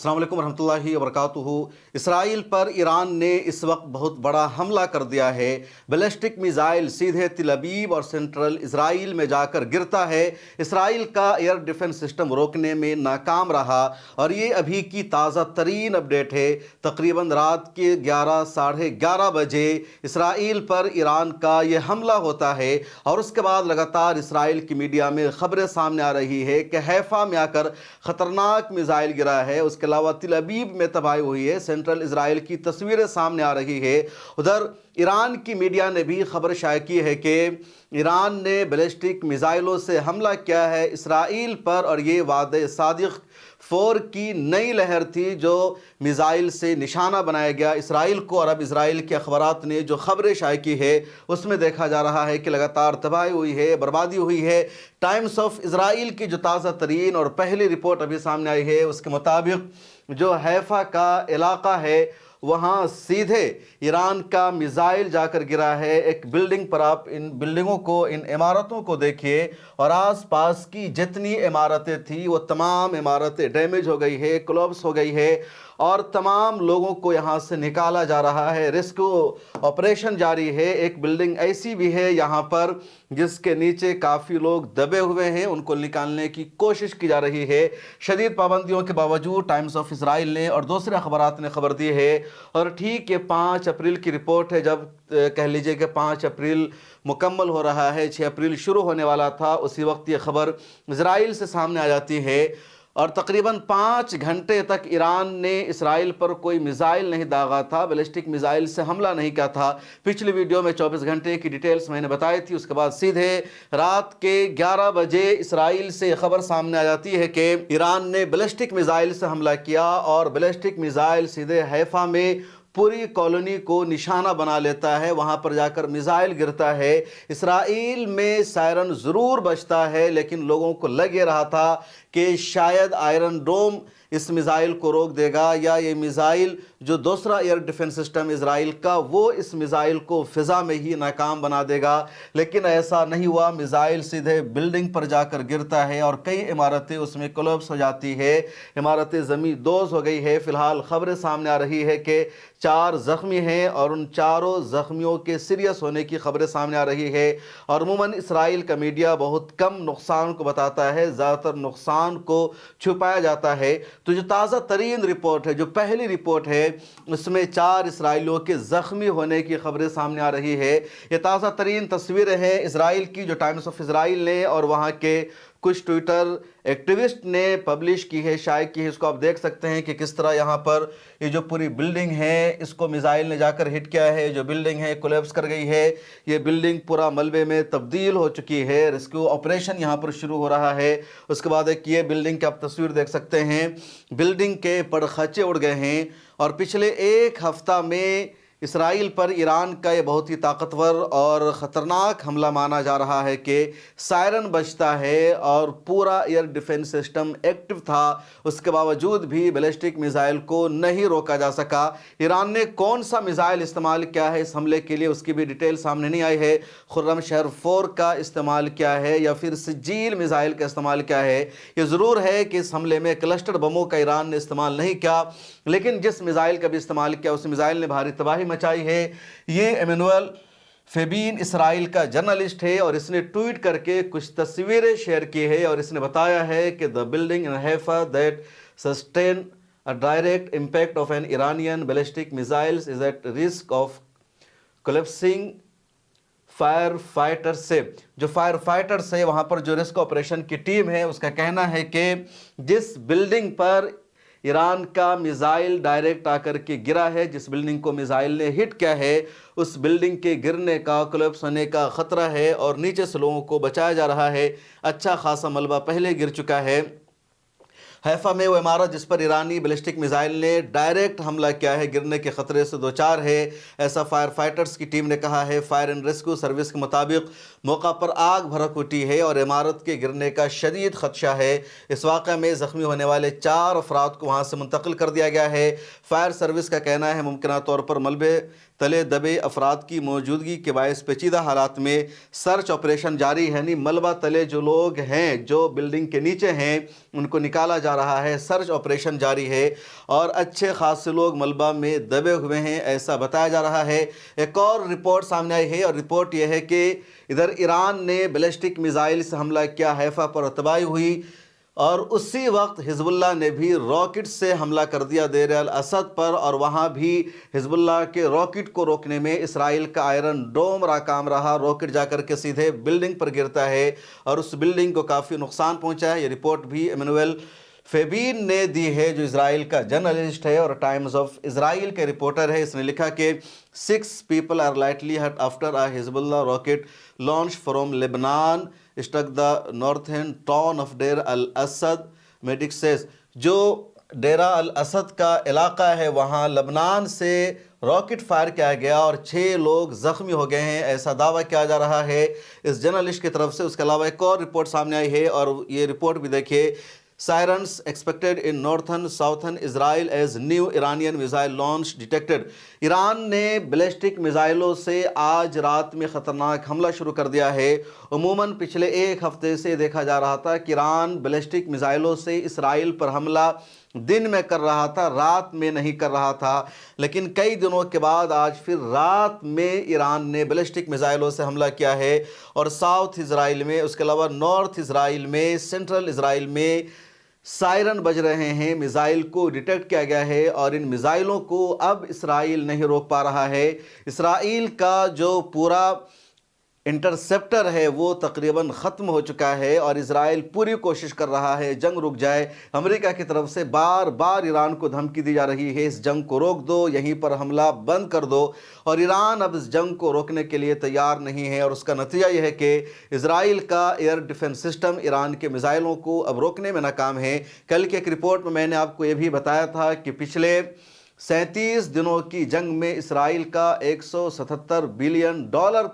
अस्सलाम वालेकुम रहमतुल्लाहि वबरकातुहू। इसराइल पर ईरान ने इस वक्त बहुत बड़ा हमला कर दिया है। बैलिस्टिक मिसाइल सीधे तिल अबीब और सेंट्रल इसराइल में जाकर गिरता है। इसराइल का एयर डिफेंस सिस्टम रोकने में नाकाम रहा और ये अभी की ताज़ा तरीन अपडेट है। तकरीबन रात के 11 साढ़े 11 बजे इसराइल पर ईरान का ये हमला होता है और उसके बाद लगातार इसराइल की मीडिया में खबरें सामने आ रही है कि हैफा में आकर ख़तरनाक मिसाइल गिरा है। उसके अलावा तिल अबीब में तबाही हुई है। सेंट्रल इसराइल की तस्वीरें सामने आ रही है। उधर ईरान की मीडिया ने भी खबर शाया की है कि ईरान ने बैलिस्टिक मिसाइलों से हमला किया है इसराइल पर और ये वादे सादिक 4 की नई लहर थी जो मिसाइल से निशाना बनाया गया इसराइल को। और अब इसराइल के अखबारात ने जो खबरें शाया की है उसमें देखा जा रहा है कि लगातार तबाही हुई है, बर्बादी हुई है। टाइम्स ऑफ इसराइल की जो ताज़ा तरीन और पहली रिपोर्ट अभी सामने आई है उसके मुताबिक जो हैफा का इलाका है वहाँ सीधे ईरान का मिसाइल जाकर गिरा है एक बिल्डिंग पर। आप इन बिल्डिंगों को, इन इमारतों को देखिए और आसपास की जितनी इमारतें थी वो तमाम इमारतें डैमेज हो गई है, कोलैप्स हो गई है और तमाम लोगों को यहाँ से निकाला जा रहा है। रेस्क्यू ऑपरेशन जारी है। एक बिल्डिंग ऐसी भी है यहाँ पर जिसके नीचे काफ़ी लोग दबे हुए हैं, उनको निकालने की कोशिश की जा रही है। शदीद पाबंदियों के बावजूद टाइम्स ऑफ इसराइल ने और दूसरे अखबारात ने खबर दी है। और ठीक ये 5 अप्रैल की रिपोर्ट है, जब कह लीजिए कि 5 अप्रैल मुकम्मल हो रहा है, 6 अप्रैल शुरू होने वाला था, उसी वक्त ये खबर इसराइल से सामने आ जाती है। और तकरीबन 5 घंटे तक ईरान ने इसराइल पर कोई मिसाइल नहीं दागा था, बैलिस्टिक मिसाइल से हमला नहीं किया था। पिछली वीडियो में 24 घंटे की डिटेल्स मैंने बताई थी। उसके बाद सीधे रात के 11 बजे इसराइल से खबर सामने आ जाती है कि ईरान ने बैलिस्टिक मिसाइल से हमला किया और बैलिस्टिक मिसाइल सीधे हैफा में पूरी कॉलोनी को निशाना बना लेता है। वहाँ पर जाकर मिसाइल गिरता है। इसराइल में सायरन ज़रूर बजता है लेकिन लोगों को लग ये रहा था कि शायद आयरन डोम इस मिसाइल को रोक देगा या ये मिसाइल जो दूसरा एयर डिफेंस सिस्टम इसराइल का वो इस मिसाइल को फ़िज़ा में ही नाकाम बना देगा, लेकिन ऐसा नहीं हुआ। मिसाइल सीधे बिल्डिंग पर जाकर गिरता है और कई इमारतें उसमें कोलैप्स हो जाती है, इमारतें ज़मीन दोज़ हो गई है। फ़िलहाल खबरें सामने आ रही है कि 4 ज़ख्मी हैं और उन चारों ज़ख्मियों के सीरियस होने की खबरें सामने आ रही है। और अमूमन इसराइल का मीडिया बहुत कम नुकसान को बताता है, ज़्यादातर नुकसान को छुपाया जाता है। तो जो ताज़ा तरीन रिपोर्ट है, जो पहली रिपोर्ट है, उसमें 4 इसराइलियों के ज़ख्मी होने की खबरें सामने आ रही है। ये ताज़ा तरीन तस्वीरें हैं इसराइल की जो टाइम्स ऑफ इसराइल ने और वहाँ के कुछ ट्विटर एक्टिविस्ट ने पब्लिश की है, शायद की है। इसको आप देख सकते हैं कि किस तरह यहाँ पर ये जो पूरी बिल्डिंग है इसको मिसाइल ने जाकर हिट किया है। जो बिल्डिंग है कोलैप्स कर गई है। ये बिल्डिंग पूरा मलबे में तब्दील हो चुकी है। रेस्क्यू ऑपरेशन यहाँ पर शुरू हो रहा है। उसके बाद एक ये बिल्डिंग की आप तस्वीर देख सकते हैं, बिल्डिंग के पड़खाचे उड़ गए हैं। और पिछले 1 हफ्ता में इसराइल पर ईरान का ये बहुत ही ताकतवर और ख़तरनाक हमला माना जा रहा है कि सायरन बजता है और पूरा एयर डिफेंस सिस्टम एक्टिव था, उसके बावजूद भी बैलिस्टिक मिसाइल को नहीं रोका जा सका। ईरान ने कौन सा मिसाइल इस्तेमाल किया है इस हमले के लिए उसकी भी डिटेल सामने नहीं आई है। खुर्रमशहर 4 का इस्तेमाल किया है या फिर सिजील मिसाइल का इस्तेमाल किया है। ये ज़रूर है कि इस हमले में क्लस्टर बमों का ईरान ने इस्तेमाल नहीं किया, लेकिन जिस मिसाइल का भी इस्तेमाल किया उस मिसाइल ने भारी तबाही मचाई है। ये एमेनुअल फेबीन इसराइल का जर्नलिस्ट है और इसने ट्वीट करके कुछ तस्वीरें शेयर की है और इसने बताया है कि the building in Haifa that sustain a direct impact of an Iranian ballistic missiles is at risk of collapsing. Firefighters से जो फायर फाइटर्स है वहाँ पर जो रेस्क्यू ऑपरेशन की टीम है उसका कहना है कि जिस बिल्डिंग पर ईरान का मिसाइल डायरेक्ट आकर के गिरा है, जिस बिल्डिंग को मिसाइल ने हिट किया है, उस बिल्डिंग के गिरने का, कोलैप्स होने का ख़तरा है और नीचे से लोगों को बचाया जा रहा है। अच्छा खासा मलबा पहले गिर चुका है। हैफा में वो इमारत जिस पर ईरानी बैलिस्टिक मिसाइल ने डायरेक्ट हमला किया है गिरने के ख़तरे से 2-4 है, ऐसा फायर फाइटर्स की टीम ने कहा है। फायर एंड रेस्क्यू सर्विस के मुताबिक मौका पर आग भड़क उठी है और इमारत के गिरने का शदीद खदशा है। इस वाक़े में ज़ख्मी होने वाले 4 अफराद को वहाँ से मुंतकिल कर दिया गया है। फायर सर्विस का कहना है मुमकिन तौर पर मलबे तले दबे अफराद की मौजूदगी के बायस पेचीदा हालात में सर्च ऑपरेशन जारी है। यानी मलबा तले जो लोग हैं, जो बिल्डिंग के नीचे हैं, उनको निकाला जा रहा है, सर्च ऑपरेशन जारी है और अच्छे खासे लोग मलबा में दबे हुए हैं, ऐसा बताया जा रहा है। एक और रिपोर्ट सामने आई है और रिपोर्ट यह है कि इधर ईरान ने बैलिस्टिक मिसाइल से हमला किया, हैफा पर तबाही हुई और उसी वक्त हिजबुल्लाह ने भी रॉकेट से हमला कर दिया देर अल असद पर, और वहाँ भी हिजबुल्लाह के रॉकेट को रोकने में इसराइल का आयरन डोम नाकाम रहा। रॉकेट जाकर के सीधे बिल्डिंग पर गिरता है और उस बिल्डिंग को काफ़ी नुकसान पहुँचा है। ये रिपोर्ट भी इमैनुअल फेबीन ने दी है, जो इसराइल का जर्नलिस्ट है और टाइम्स ऑफ इसराइल के रिपोर्टर है। इसने लिखा कि 6 people are lightly hurt after a Hezbollah rocket launch from Lebanon struck the northern town of Deir al Asad. Medic says, जो डेरा अल असद का इलाका है वहाँ लबनान से रॉकेट फायर किया गया और 6 लोग ज़ख्मी हो गए हैं, ऐसा दावा किया जा रहा है इस जर्नलिस्ट की तरफ से। उसके अलावा एक और रिपोर्ट सामने आई है और ये रिपोर्ट भी देखिए, Sirens expected in northern southern Israel as new Iranian missile launch detected। Iran ने बैलिस्टिक मिसाइलों से आज रात में ख़तरनाक हमला शुरू कर दिया है। उमूमन पिछले एक हफ्ते से देखा जा रहा था कि ईरान बैलिस्टिक मिसाइलों से इसराइल पर हमला दिन में कर रहा था, रात में नहीं कर रहा था, लेकिन कई दिनों के बाद आज फिर रात में ईरान ने बैलिस्टिक मिसाइलों से हमला किया है और साउथ इजराइल में, उसके अलावा नॉर्थ इजराइल में, सेंट्रल इजराइल में सायरन बज रहे हैं। मिसाइल को डिटेक्ट किया गया है और इन मिसाइलों को अब इसराइल नहीं रोक पा रहा है। इसराइल का जो पूरा इंटरसेप्टर है वो तकरीबन ख़त्म हो चुका है और इजराइल पूरी कोशिश कर रहा है जंग रुक जाए। अमेरिका की तरफ से बार बार ईरान को धमकी दी जा रही है, इस जंग को रोक दो, यहीं पर हमला बंद कर दो, और ईरान अब इस जंग को रोकने के लिए तैयार नहीं है। और उसका नतीजा यह है कि इजराइल का एयर डिफेंस सिस्टम ईरान के मिसाइलों को अब रोकने में नाकाम है। कल की एक रिपोर्ट में मैंने आपको ये भी बताया था कि पिछले 37 दिनों की जंग में इसराइल का $177 बिलियन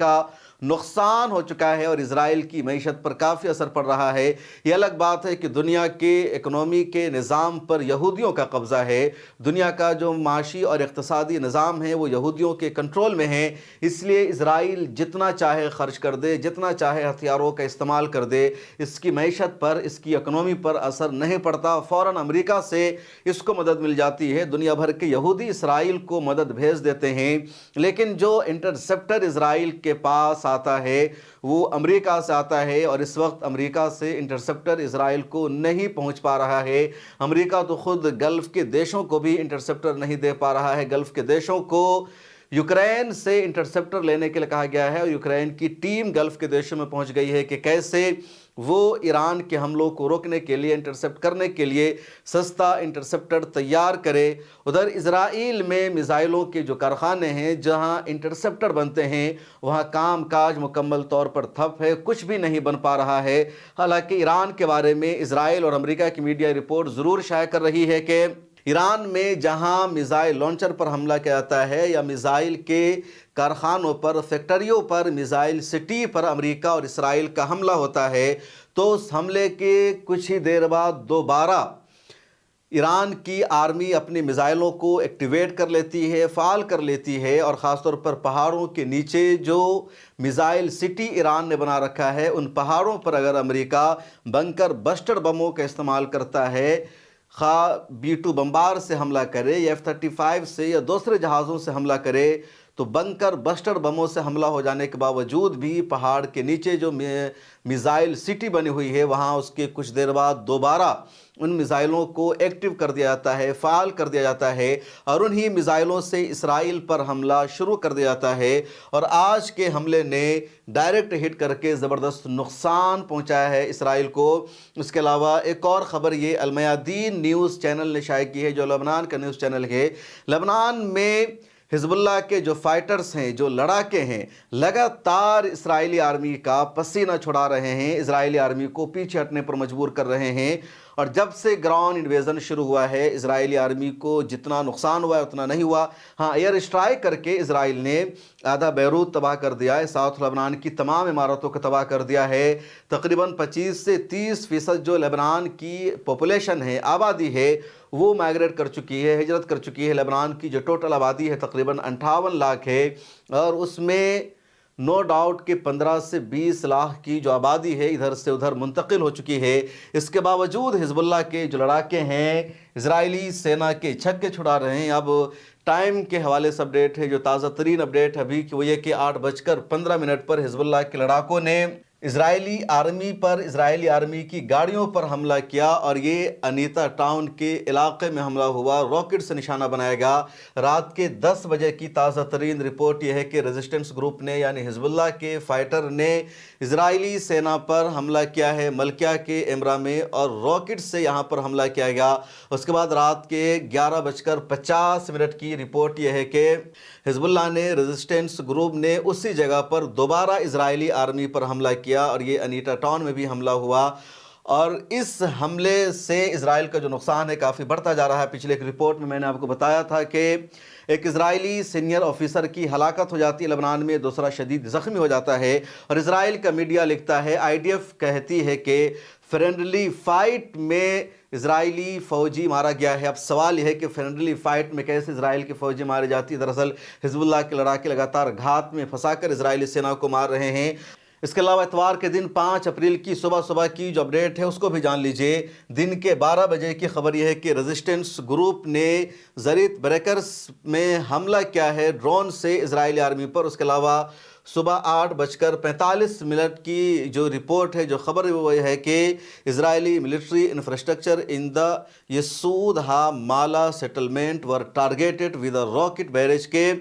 का नुकसान हो चुका है और इजराइल की मईशत पर काफ़ी असर पड़ रहा है। ये अलग बात है कि दुनिया के इकनॉमी के निज़ाम पर यहूदियों का कब्ज़ा है, दुनिया का जो माशी और इक़्तिसादी निज़ाम है वो यहूदियों के कंट्रोल में है, इसलिए इजराइल जितना चाहे ख़र्च कर दे, जितना चाहे हथियारों का इस्तेमाल कर दे, इसकी मईशत पर, इसकी इकनॉमी पर असर नहीं पड़ता। फ़ौरन अमेरिका से इसको मदद मिल जाती है, दुनिया भर के यहूदी इसराइल को मदद भेज देते हैं, लेकिन जो इंटरसेप्टर इजराइल के पास आता है वो अमेरिका से आता है और इस वक्त अमेरिका से इंटरसेप्टर इजराइल को नहीं पहुंच पा रहा है। अमेरिका तो खुद गल्फ़ के देशों को भी इंटरसेप्टर नहीं दे पा रहा है। गल्फ़ के देशों को यूक्रेन से इंटरसेप्टर लेने के लिए कहा गया है और यूक्रेन की टीम गल्फ़ के देशों में पहुंच गई है कि कैसे वो ईरान के हमलों को रोकने के लिए, इंटरसेप्ट करने के लिए सस्ता इंटरसेप्टर तैयार करे। उधर इजराइल में मिसाइलों के जो कारखाने हैं जहां इंटरसेप्टर बनते हैं वहां काम काज मुकम्मल तौर पर ठप है, कुछ भी नहीं बन पा रहा है। हालांकि ईरान के बारे में इजराइल और अमेरिका की मीडिया रिपोर्ट ज़रूर शाया कर रही है कि ईरान में जहां मिसाइल लॉन्चर पर हमला किया जाता है या मिसाइल के कारखानों पर, फैक्ट्रियों पर, मिसाइल सिटी पर अमेरिका और इसराइल का हमला होता है तो उस हमले के कुछ ही देर बाद दोबारा ईरान की आर्मी अपनी मिसाइलों को एक्टिवेट कर लेती है, फ़ाल कर लेती है, और ख़ासतौर पर पहाड़ों के नीचे जो मिसाइल सिटी ईरान ने बना रखा है उन पहाड़ों पर अगर अमेरिका बंकर बस्टर बमों का इस्तेमाल करता है, खा B-2 बम्बार से हमला करे या F-35 से या दूसरे जहाज़ों से हमला करे, तो बंकर बस्टर बमों से हमला हो जाने के बावजूद भी पहाड़ के नीचे जो मिसाइल सिटी बनी हुई है वहाँ उसके कुछ देर बाद दोबारा उन मिसाइलों को एक्टिव कर दिया जाता है, फ़ाल कर दिया जाता है और उन्हीं मिसाइलों से इसराइल पर हमला शुरू कर दिया जाता है। और आज के हमले ने डायरेक्ट हिट करके ज़बरदस्त नुकसान पहुंचाया है इसराइल को। इसके अलावा एक और ख़बर ये अल-मयादीन न्यूज़ चैनल ने शाया की है, जो लेबनान का न्यूज़ चैनल है। लेबनान में हिजबुल्लाह के जो फाइटर्स हैं, जो लड़ाके हैं, लगातार इजरायली आर्मी का पसीना छुड़ा रहे हैं, इजरायली आर्मी को पीछे हटने पर मजबूर कर रहे हैं اور جب سے گراؤنڈ انویژن شروع ہوا ہے اسرائیلی آرمی کو جتنا نقصان ہوا ہے اتنا نہیں ہوا. ہاں ایئر اسٹرائک کر کے اسرائیل نے آدھا بیروت تباہ کر دیا ہے, ساؤتھ لبنان کی تمام عمارتوں کو تباہ کر دیا ہے. تقریباً 25 سے 30% جو لبنان کی پاپولیشن ہے, آبادی ہے, وہ مائگریٹ کر چکی ہے, ہجرت کر چکی ہے. لبنان کی جو ٹوٹل آبادی ہے تقریباً 58 لاکھ ہے, اور اس میں نو ڈاؤٹ کہ 15 سے 20 لاکھ کی جو آبادی ہے ادھر سے ادھر منتقل ہو چکی ہے. اس کے باوجود حزب اللہ کے جو لڑاکے ہیں اسرائیلی سینا کے چھکے چھڑا رہے ہیں. اب ٹائم کے حوالے سے اپڈیٹ ہے, جو تازہ ترین اپڈیٹ ابھی کہ وہ یہ کہ 8:15 پر حزب اللہ کے لڑاکوں نے اسرائیلی آرمی کی گاڑیوں پر حملہ کیا, اور یہ انیتا ٹاؤن کے علاقے میں حملہ ہوا. راکٹ سے نشانہ بنایا گیا. رات کے 10 بجے کی تازہ ترین رپورٹ یہ ہے کہ ریزسٹنس گروپ نے یعنی حزب اللہ کے فائٹر نے اسرائیلی سینا پر حملہ کیا ہے ملکیہ کے امرا میں, اور راکٹ سے یہاں پر حملہ کیا گیا. اس کے بعد رات کے 11:50 کی رپورٹ یہ ہے کہ حزب اللہ نے ریزسٹنس گروپ نے اسی جگہ پر دوبارہ اسرائیلی آرمی پر حملہ کیا, اور یہ انیتا ٹاؤن میں بھی حملہ ہوا. اور اس حملے سے اسرائیل کا جو نقصان ہے کافی بڑھتا جا رہا ہے. پچھلے ایک رپورٹ میں نے آپ کو بتایا تھا کہ ایک اسرائیلی سینئر آفیسر کی ہلاکت ہو جاتی ہے لبنان میں, دوسرا شدید زخمی ہو جاتا ہے. اور اسرائیل کا میڈیا لکھتا ہے, IDF کہتی ہے کہ فرینڈلی فائٹ میں اسرائیلی فوجی مارا گیا ہے. اب سوال یہ ہے کہ فرینڈلی فائٹ میں کیسے اسرائیل کی فوجی ماری جاتی ہے؟ دراصل حزب اللہ کے لڑاکے لگاتار گھات میں پھنسا کر اسرائیلی سینا کو مار رہے ہیں. اس کے علاوہ اتوار کے دن 5 اپریل کی صبح کی جو اپڈیٹ ہے اس کو بھی جان لیجئے. دن کے 12 بجے کی خبر یہ ہے کہ ریزسٹنس گروپ نے زریت بریکرز میں حملہ کیا ہے ڈرون سے اسرائیلی آرمی پر. اس کے علاوہ صبح 8:45 کی جو رپورٹ ہے, جو خبر ہے وہ یہ ہے کہ اسرائیلی ملٹری انفراسٹرکچر ان دا یسود ہا مالا settlement were targeted with a rocket barrage کے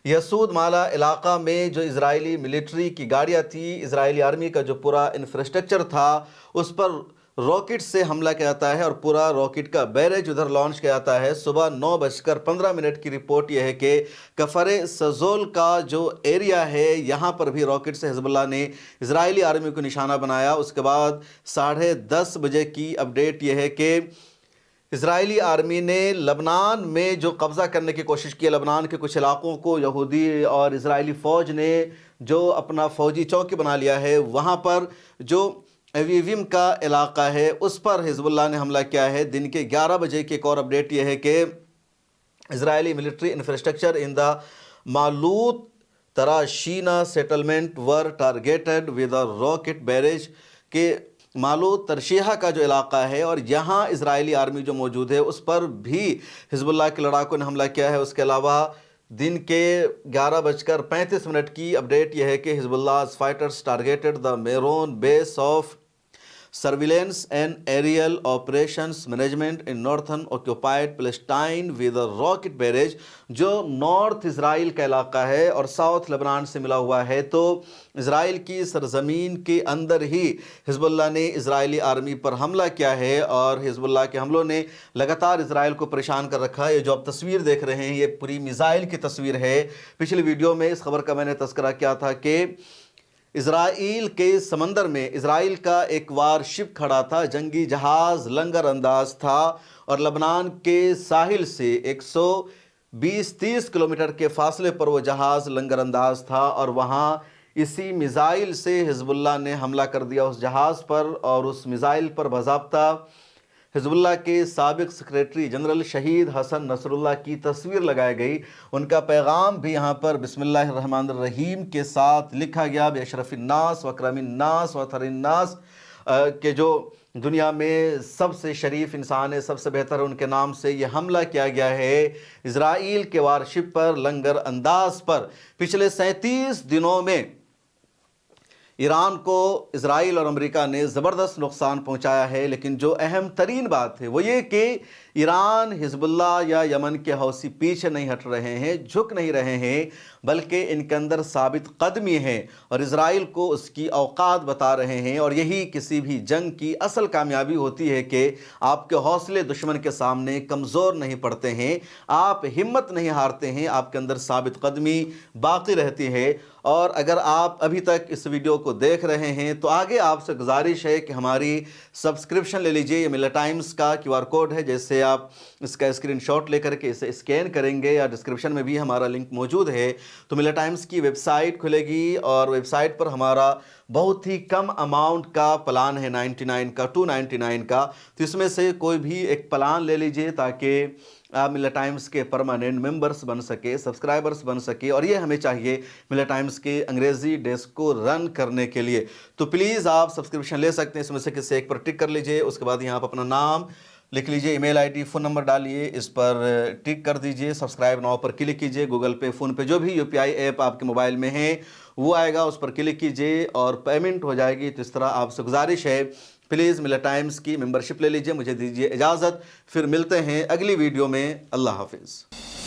یسود مالا علاقہ میں جو اسرائیلی ملٹری کی گاڑیاں تھی, اسرائیلی آرمی کا جو پورا انفراسٹرکچر تھا اس پر راکٹ سے حملہ کیا جاتا ہے, اور پورا راکٹ کا بیریج ادھر لانچ کیا جاتا ہے. صبح 9:15 کی رپورٹ یہ ہے کہ کفر سزول کا جو ایریا ہے یہاں پر بھی راکٹ سے حزب اللہ نے اسرائیلی آرمی کو نشانہ بنایا. اس کے بعد 10:30 بجے کی اپڈیٹ یہ ہے کہ اسرائیلی آرمی نے لبنان میں جو قبضہ کرنے کی کوشش کی, لبنان کے کچھ علاقوں کو یہودی اور اسرائیلی فوج نے جو اپنا فوجی چوکی بنا لیا ہے, وہاں پر جو ایویویم کا علاقہ ہے اس پر حزب اللہ نے حملہ کیا ہے. دن کے 11 بجے کی ایک اور اپڈیٹ یہ ہے کہ اسرائیلی military infrastructure in the Maalot Tarshiha settlement were targeted with a rocket barrage کے مالوت ترشیحہ کا جو علاقہ ہے اور یہاں اسرائیلی آرمی جو موجود ہے اس پر بھی حزب اللہ کے لڑاکوں نے حملہ کیا ہے. اس کے علاوہ دن کے 11:35 کی اپڈیٹ یہ ہے کہ Hezbollah fighters targeted the Meron base of surveillance and aerial operations management in northern occupied Palestine with a rocket barrage, جو نارتھ اسرائیل کا علاقہ ہے اور ساؤتھ لبنان سے ملا ہوا ہے. تو اسرائیل کی سرزمین کے اندر ہی حزب اللہ نے اسرائیلی آرمی پر حملہ کیا ہے, اور حزب اللہ کے حملوں نے لگاتار اسرائیل کو پریشان کر رکھا ہے. یہ جو آپ تصویر دیکھ رہے ہیں یہ پوری میزائل کی تصویر ہے. پچھلی ویڈیو میں اس خبر کا میں نے تذکرہ کیا تھا کہ اسرائیل کے سمندر میں اسرائیل کا ایک وار شپ کھڑا تھا, جنگی جہاز لنگر انداز تھا, اور لبنان کے ساحل سے 120-30 کلومیٹر کے فاصلے پر وہ جہاز لنگر انداز تھا, اور وہاں اسی میزائل سے حزب اللہ نے حملہ کر دیا اس جہاز پر. اور اس میزائل پر باضابطہ حزب اللہ کے سابق سیکریٹری جنرل شہید حسن نصر اللہ کی تصویر لگائی گئی. ان کا پیغام بھی یہاں پر بسم اللہ الرحمن الرحیم کے ساتھ لکھا گیا, بے اشرف الناس و اکرم الناس و اطہر الناس, کہ جو دنیا میں سب سے شریف انسان ہے, سب سے بہتر ہے, ان کے نام سے یہ حملہ کیا گیا ہے اسرائیل کے وارشپ پر لنگر انداز پر. پچھلے 37 دنوں میں ایران کو اسرائیل اور امریکہ نے زبردست نقصان پہنچایا ہے, لیکن جو اہم ترین بات ہے وہ یہ کہ ईरान, हिजबुल्लाह या यमन के हौसी पीछे नहीं हट रहे हैं, झुक नहीं रहे हैं, बल्कि इनके अंदर साबित कदमी है और इज़राइल को उसकी औकात बता रहे हैं। और यही किसी भी जंग की असल कामयाबी होती है कि आपके हौसले दुश्मन के सामने कमज़ोर नहीं पड़ते हैं, आप हिम्मत नहीं हारते हैं, आपके अंदर साबित कदमी बाकी रहती है। और अगर आप अभी तक इस वीडियो को देख रहे हैं तो आगे आपसे गुजारिश है कि हमारी सब्सक्रिप्शन ले लीजिए। ये मिल्ला टाइम्स का QR कोड है, जैसे आप इसका स्क्रीनशॉट लेकर के इसे स्कैन करेंगे या डिस्क्रिप्शन में भी हमारा लिंक मौजूद है तो मिल्ला टाइम्स की वेबसाइट खुलेगी और वेबसाइट पर हमारा बहुत ही कम अमाउंट का प्लान है, 99 का, 299 का। तो इसमें से कोई भी एक प्लान ले लीजिए ताकि आप मिल्ला टाइम्स के परमानेंट मेंबर्स बन सके, सब्सक्राइबर्स बन सके। और ये हमें चाहिए मिल्ला टाइम्स के अंग्रेज़ी डेस्क को रन करने के लिए। तो प्लीज़ आप सब्सक्रिप्शन ले सकते हैं, इसमें से किसी एक पर टिक कर लीजिए। उसके बाद यहाँ पर अपना नाम लिख लीजिए, ईमेल आईडी, फ़ोन नंबर डालिए, इस पर टिक कर दीजिए, सब्सक्राइब नाउ पर क्लिक कीजिए। गूगल पे, फ़ोन पे, जो भी UPI ऐप आपके मोबाइल में है वो आएगा, उस पर क्लिक कीजिए और पेमेंट हो जाएगी। तो इस तरह आपसे गुजारिश है, प्लीज़ मिल्ला टाइम्स की मेंबरशिप ले लीजिए। मुझे दीजिए इजाज़त, फिर मिलते हैं अगली वीडियो में। अल्लाह हाफिज़।